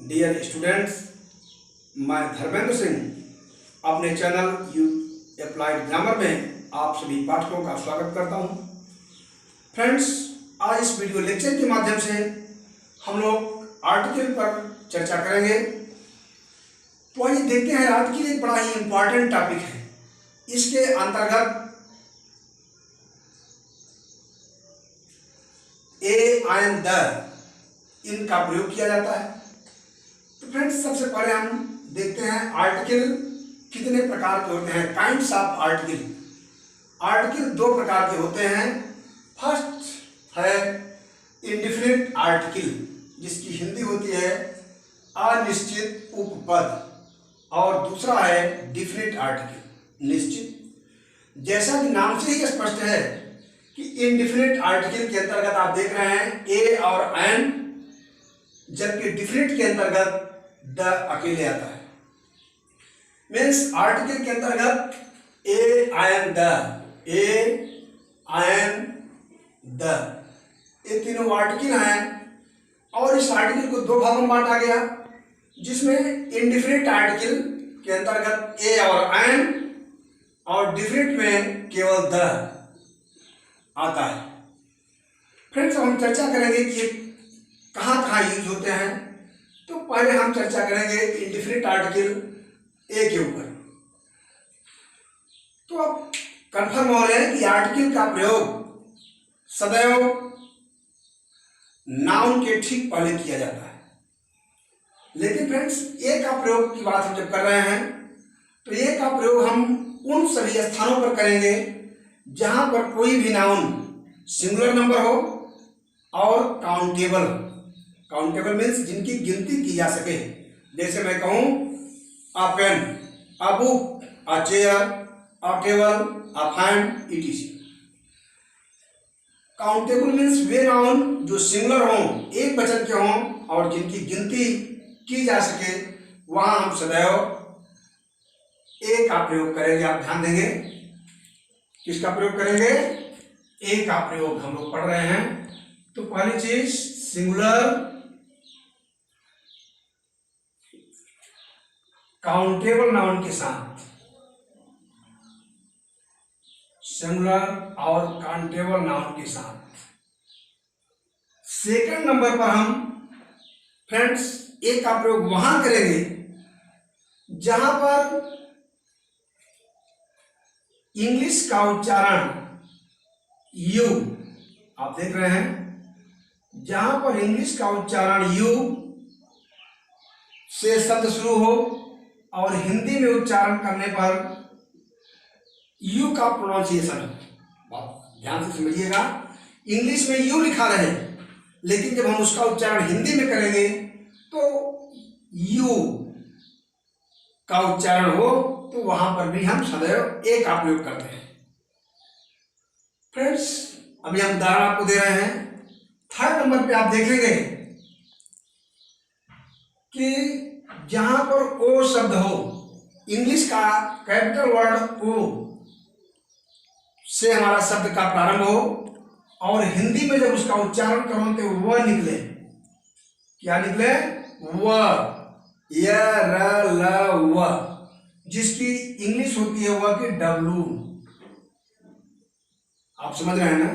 Dear students, मैं धर्मेंद्र सिंह अपने channel you applied grammar में आप सभी पाठकों का स्वागत करता हूं। फ्रेंड्स, आज इस वीडियो लेक्चर के माध्यम से हम लोग आर्टिकल पर चर्चा करेंगे। तो आइए देखते हैं, आर्टिकल एक बड़ा ही इम्पॉर्टेंट टॉपिक है। इसके अंतर्गत ए एंड द इनका प्रयोग किया जाता है। तो फ्रेंड्स, सबसे पहले हम देखते हैं आर्टिकल कितने प्रकार के होते हैं। Kinds of article. आर्टिकल दो प्रकार के होते हैं। फर्स्ट है इंडेफिनिट आर्टिकल, जिसकी हिंदी होती है अनिश्चित उपपद, और दूसरा है डिफिनिट आर्टिकल, निश्चित। जैसा कि नाम से ही स्पष्ट है कि इंडेफिनिट आर्टिकल के अंतर्गत आप देख रहे हैं ए और एन, जबकि डिफिनिट के अंतर्गत द अकेले आता है। मीन्स आर्टिकल के अंतर्गत A and the, A and the, ये तीनों आर्टिकल हैं। और इस आर्टिकल को दो भागों में बांटा गया, जिसमें इंडेफिनिट आर्टिकल के अंतर्गत ए और एन, और डिफिनिट में केवल द आता है। फ्रेंड्स, हम चर्चा करेंगे कि कहाँ कहाँ यूज होते हैं। तो पहले हम चर्चा करेंगे इंडेफिनिट आर्टिकल ए के ऊपर। तो अब कंफर्म हो रहे हैं कि आर्टिकल का प्रयोग सदैव नाउन के ठीक पहले किया जाता है। लेकिन फ्रेंड्स, ए का प्रयोग की बात हम जब कर रहे हैं, तो ए का प्रयोग हम उन सभी स्थानों पर करेंगे जहां पर कोई भी नाउन सिंगुलर नंबर हो और काउंटेबल। काउंटेबल मीन्स जिनकी गिनती की जा सके। जैसे मैं कहूं a pen, a book, a chair, a table, a fan, etc। Countable means वे नाउन जो सिंगुलर हों, एक वचन के हों, और जिनकी गिनती की जा सके, वहां हम सदैव ए का प्रयोग करेंगे। आप ध्यान देंगे, किसका प्रयोग करेंगे? ए का प्रयोग हम लोग पढ़ रहे हैं। तो पहली चीज सिंगुलर काउंटेबल नाउन के साथ, सिंगुलर और काउंटेबल नाउन के साथ। सेकंड नंबर पर हम फ्रेंड्स ए का प्रयोग वहां करेंगे जहां पर इंग्लिश का उच्चारण यू, आप देख रहे हैं, जहां पर इंग्लिश का उच्चारण यू से शब्द शुरू हो और हिंदी में उच्चारण करने पर यू का प्रोनाउंसिएशन, ध्यान से समझिएगा, इंग्लिश में यू लिखा रहे, लेकिन जब हम उसका उच्चारण हिंदी में करेंगे तो यू का उच्चारण हो, तो वहां पर भी हम सदैव ए का प्रयोग करते हैं। फ्रेंड्स, अभी हम उदाहरण आपको दे रहे हैं। थर्ड नंबर पे आप देखेंगे कि जहां पर ओ शब्द हो, इंग्लिश का कैपिटल वर्ड ओ से हमारा शब्द का प्रारंभ हो, और हिंदी में जब उसका उच्चारण करो तो वह निकले। क्या निकले? व, य, र, ल, व, जिसकी इंग्लिश होती है वह की डब्लू। आप समझ रहे हैं ना?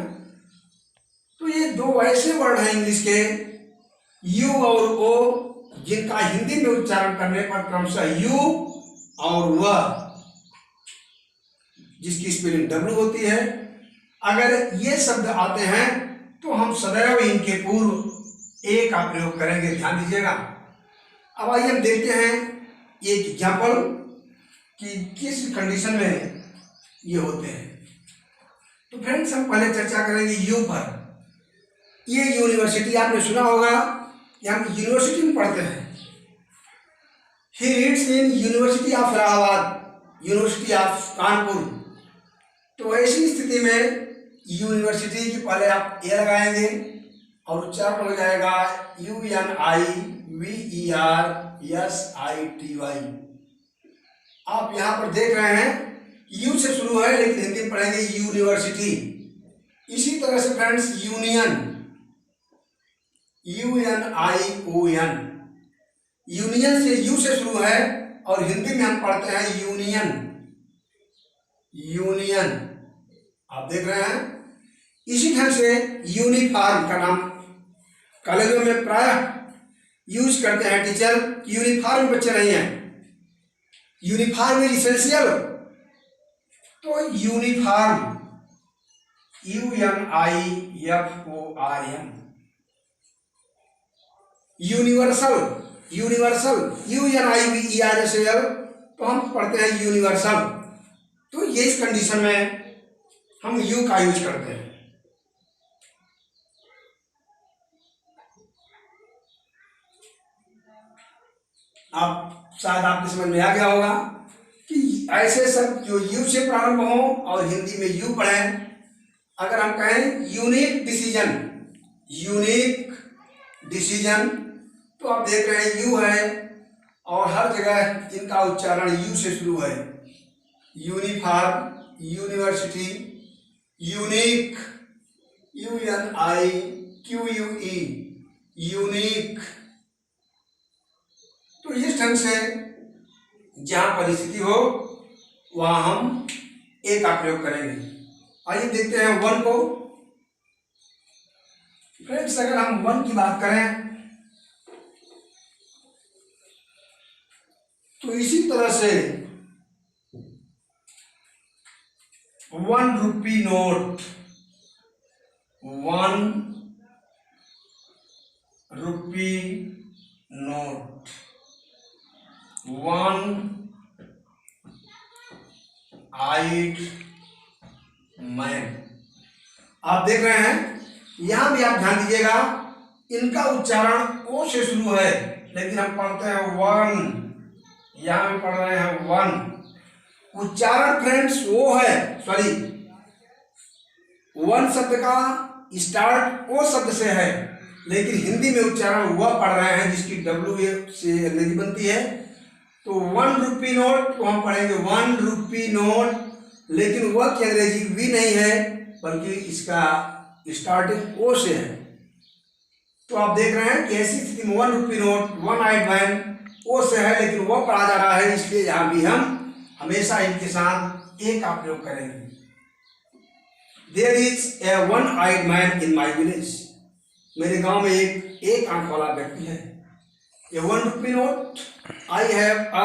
तो ये दो ऐसे वर्ड हैं इंग्लिश के, यू और ओ, जिनका हिंदी में उच्चारण करने पर क्रमशः यू और व, जिसकी स्पेलिंग डब्लू होती है, अगर ये शब्द आते हैं तो हम सदैव इनके पूर्व ए का प्रयोग करेंगे। ध्यान दीजिएगा। अब आइए हम देखते हैं एक एग्जाम्पल कि किस कंडीशन में ये होते हैं। तो फ्रेंड्स, हम पहले चर्चा करेंगे यू पर। ये यूनिवर्सिटी आपने सुना होगा, कि हम यूनिवर्सिटी में पढ़ते हैं। He reads in university of Allahabad, university of Kanpur. तो ऐसी स्थिति में यूनिवर्सिटी के पहले आप ए लगाएंगे और उच्चारण हो जाएगा UNIVERSITY। आप यहां पर देख रहे हैं यू से शुरू है, लेकिन हिंदी में पढ़ेंगे यूनिवर्सिटी। इसी तरह से फ्रेंड्स, यूनियन, UNION, यूनियन से यू से शुरू है और हिंदी में हम पढ़ते हैं यूनियन। यूनियन आप देख रहे हैं। इसी ढंग से यूनिफॉर्म का नाम कॉलेजों में प्रायः यूज करते हैं टीचर। यूनिफॉर्म बच्चे नहीं हैं, यूनिफॉर्म इज इसेंशियल। तो uniform UNIFORM। Universal, universal UNIVERSAL, तो हम पढ़ते हैं यूनिवर्सल। तो ये इस कंडीशन में हम यू का यूज करते हैं। आप शायद आपके समझ में आ गया होगा कि ऐसे सब जो यू से प्रारंभ हो और हिंदी में यू पढ़ें। अगर हम कहें यूनिक डिसीजन, यूनिक डिसीजन, तो आप देख रहे हैं यू है और हर जगह इनका उच्चारण यू से शुरू है। Uniform, university, unique UNIQUE, unique. तो इस ढंग से जहां परिस्थिति हो वहां हम ए का प्रयोग करेंगे। आइए देखते हैं वन को। फ्रेंड्स अगर हम वन की बात करें तो इसी तरह से 1 rupee note, 1 rupee note, 1-eyed man. आप देख रहे हैं यहां भी आप ध्यान दीजिएगा, इनका उच्चारण ओ से शुरू है लेकिन हम पढ़ते हैं वन। यहां भी पढ़ रहे हैं वन। उच्चारण फ्रेंड्स वो है, सॉरी, वन शब्द का स्टार्ट ओ शब्द से है लेकिन हिंदी में उच्चारण वह पढ़ रहे हैं जिसकी W से अंग्रेजी बनती है। तो 1 रुपी नोट को हम पढ़ेंगे 1 रुपी नोट, लेकिन वह की अंग्रेजी वी नहीं है बल्कि इसका स्टार्टिंग ओ से है। तो आप देख रहे हैं कि ऐसी स्थिति में 1 रुपी नोट, 1-eyed मैन ओ से है लेकिन वह पढ़ा जा रहा है, इसलिए यहां भी हम हमेशा इनके साथ ए का प्रयोग करेंगे। There is a one-eyed man in my village। मेरे गांव में एक आंख वाला व्यक्ति है। A 1 rupee note, I have a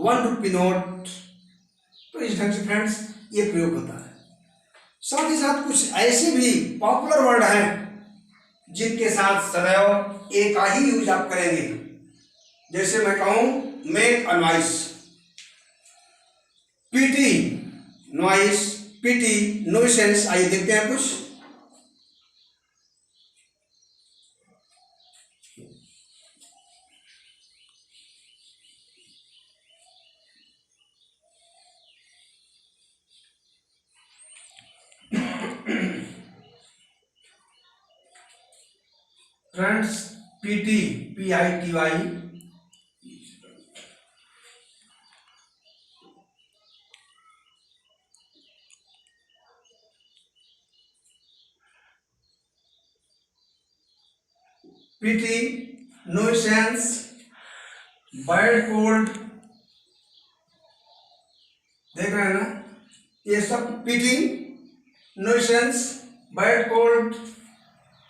1 rupee note. तो इस ढंग से फ्रेंड्स ये प्रयोग होता है। साथ ही साथ कुछ ऐसे भी पॉपुलर वर्ड हैं जिनके साथ सदैव ए का ही यूज आप करेंगे। जैसे मैं कहूं make a noise, PT noise, PT nuisance. आइए देखते हैं कुछ। Friends PT, PITY, PT nuisance, bad cold, देख रहे हैं ना, ये सब PT nuisance, bad cold,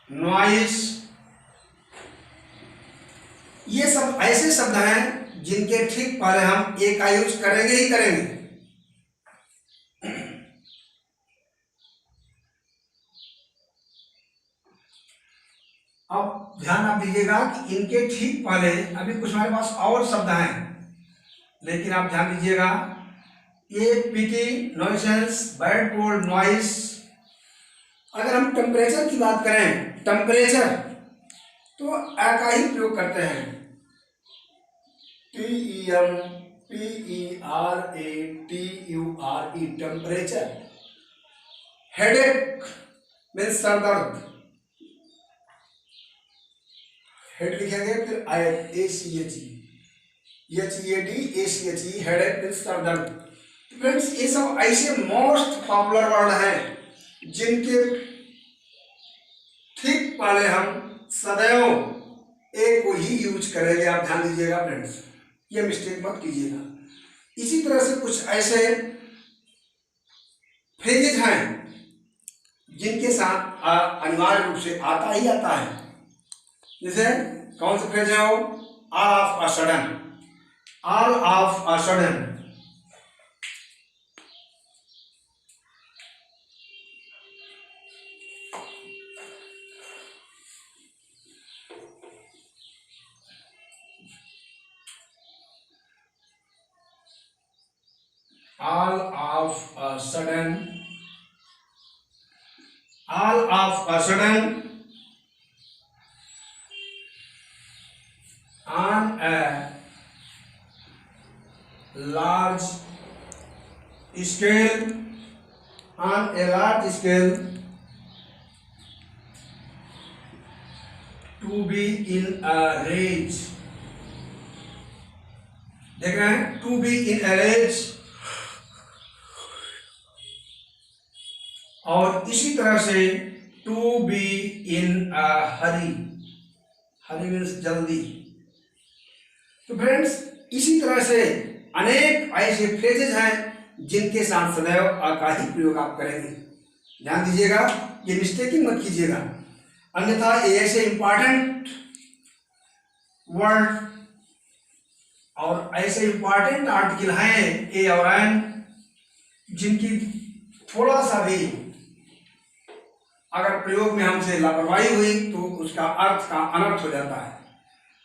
noise, ये सब ऐसे शब्द हैं जिनके ठीक पहले हम ए का यूज करेंगे ही करेंगे। अब ध्यान आप दीजिएगा कि इनके ठीक पहले अभी कुछ हमारे पास और शब्द हैं, लेकिन आप ध्यान दीजिएगा ये PT nuisance, bad cold, noise. अगर हम टेम्परेचर की बात करें, टेम्परेचर, तो आ का ही प्रयोग करते हैं, TEMPERATURE, temperature. Headache means sir दर्द, हेड लिखेंगे फिर ACHED, हेडेक मीन्स सर दर्द। फ्रेंड्स ये सब ऐसे मोस्ट पॉपुलर वर्ड हैं जिनके ठीक पहले हम सदैव ए को ही यूज करेंगे। आप ध्यान दीजिएगा फ्रेंड्स, ये मिस्टेक मत कीजिएगा। इसी तरह से कुछ ऐसे फ्रेजेज हैं जिनके साथ अनिवार्य रूप से आता ही आता है। जैसे कौन से फ्रेज है वो? All of a sudden, all of a sudden. All of a sudden, all of a sudden, on a large scale, on a large scale, to be in a rage। देख रहे हैं, to be in a rage। और इसी तरह से to be in a hurry, hurry means जल्दी। तो friends, इसी तरह से अनेक ऐसे फ्रेजेज हैं जिनके साथ सदैव आ का ही प्रयोग आप करेंगे। ध्यान दीजिएगा, ये मिस्टेकिंग मत कीजिएगा, अन्यथा ये ऐसे इंपॉर्टेंट वर्ड और ऐसे इंपॉर्टेंट आर्टिकल हैं ए और एन, जिनकी थोड़ा सा भी अगर प्रयोग में हमसे लापरवाही हुई तो उसका अर्थ का अनर्थ हो जाता है।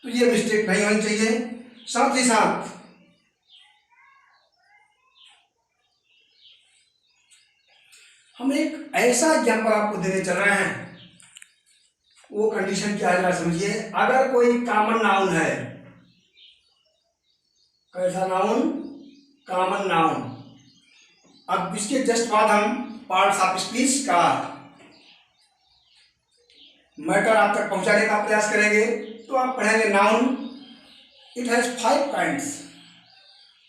तो ये मिस्टेक नहीं होनी चाहिए। साथ ही साथ हम एक ऐसा एग्जाम्पल आपको देने चल रहे हैं, वो कंडीशन क्या है जरा समझिए। अगर कोई कॉमन नाउन है, कैसा नाउन? Common noun. अब इसके जस्ट बाद हम पार्ट्स ऑफ स्पीच का मैटर आप तक पहुंचाने का प्रयास करेंगे। तो आप पढ़ेंगे noun, it has 5 kinds: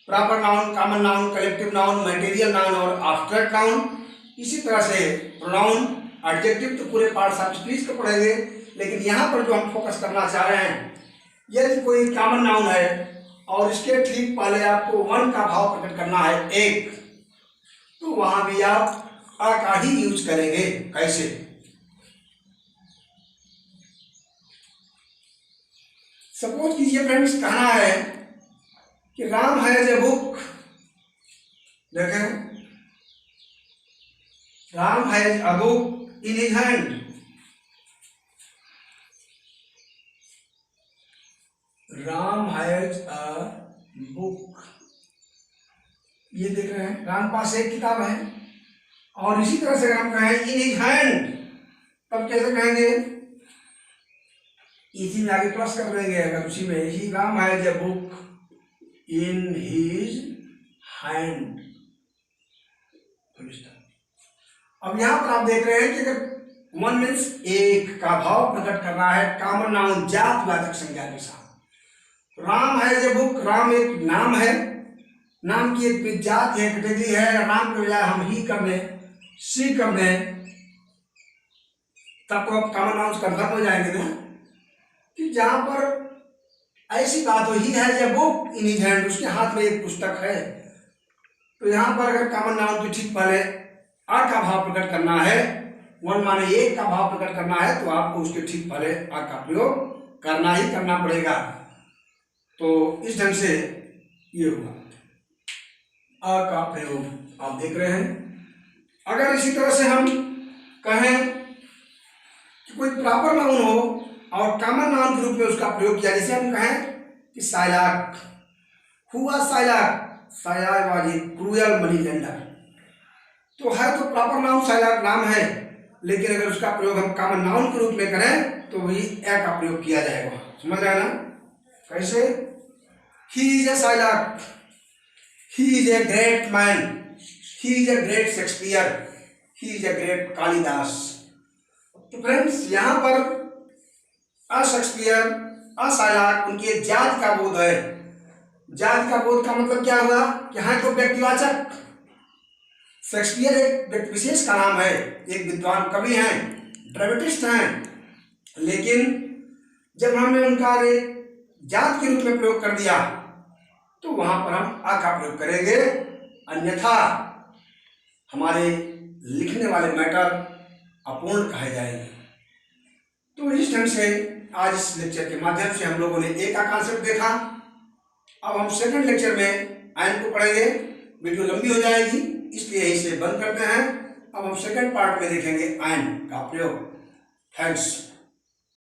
proper noun, common noun, collective noun, material noun और एब्स्ट्रैक्ट नाउन। इसी तरह से प्रोनाउन, एडजेक्टिव तो पूरे पार्ट्स ऑफ स्पीच को पढ़ेंगे, लेकिन यहाँ पर जो हम फोकस करना चाह रहे हैं, यदि कोई कॉमन नाउन है और इसके ठीक पहले आपको वन का भाव प्रकट करना है, एक, तो वहां भी आप अ का ही यूज करेंगे। कैसे? सपोज कीजिए फ्रेंड्स, कहना है कि राम हैज ए बुक। देखें, Ram has a book in his hand. Ram has a book, ये देख रहे हैं, राम पास एक किताब है। और इसी तरह से अगर हम कहें इन हिज हैंड, तब कैसे कहेंगे? इसी में आगे प्लस कर देंगे। अगर उसी में ही Ram has a book in his hand. अब यहां पर आप देख रहे हैं कि अगर वन मीन्स एक का भाव प्रकट करना है कॉमन नाउन जातिवाचक संज्ञा के साथ। Ram has a book, Ram एक नाम है, नाम की एक जात है, कैटेगरी है। राम के बजाय हम ही कर दें, सी कर दें, तब तो आप कॉमन नाउन कन्फर्म हो जाएंगे ना। कि जहां पर ऐसी बात हो, he has a book in his hand, उसके हाथ में एक पुस्तक है। तो यहां पर अगर कॉमन नाउन की ठीक पहले आ का भाव प्रकट करना है, वन माने एक का भाव प्रकट करना है, तो आपको उसके ठीक पहले आ का प्रयोग करना ही करना पड़ेगा। तो इस ढंग से ये हुआ आ का प्रयोग, आप देख रहे हैं। अगर इसी तरह से हम कहें कि कोई प्रॉपर नाउन हो और कॉमन नाउन के रूप में उसका प्रयोग किया, जैसे हम कहें कि साइलाक, हुआ Shylock, Shylock was a cruel money lender. तो है तो प्रॉपर नाउन साइलाक नाम है, लेकिन अगर उसका प्रयोग हम कॉमन नाउन के रूप में करें तो वही ए का प्रयोग किया जाएगा। समझ रहे हैं ना? कैसे? He is a Shylock, he is a great man, he is a great Shakespeare, he is a great Kalidas. तो फ्रेंड्स, यहां पर अ शेक्सपियर, अ साइलाक, उनकी एक जात का बोध है। जात का बोध का मतलब क्या हुआ कि हाँ तो व्यक्तिवाचक। शेक्सपियर एक व्यक्ति विशेष का नाम है, एक विद्वान कवि हैं, ड्रामेटिस्ट हैं, लेकिन जब हमने उनका एक जात के रूप में प्रयोग कर दिया तो वहां पर हम आ का प्रयोग करेंगे, अन्यथा हमारे लिखने वाले मैटर अपूर्ण कहे जाएंगे। तो इस ढंग से आज इस लेक्चर के माध्यम से हम लोगों ने ए का कॉन्सेप्ट देखा। अब हम सेकंड लेक्चर में एन को पढ़ेंगे। वीडियो लंबी हो जाएगी इसलिए यहीं से बंद करते हैं। अब हम सेकंड पार्ट में देखेंगे एन का प्रयोग। थैंक्स।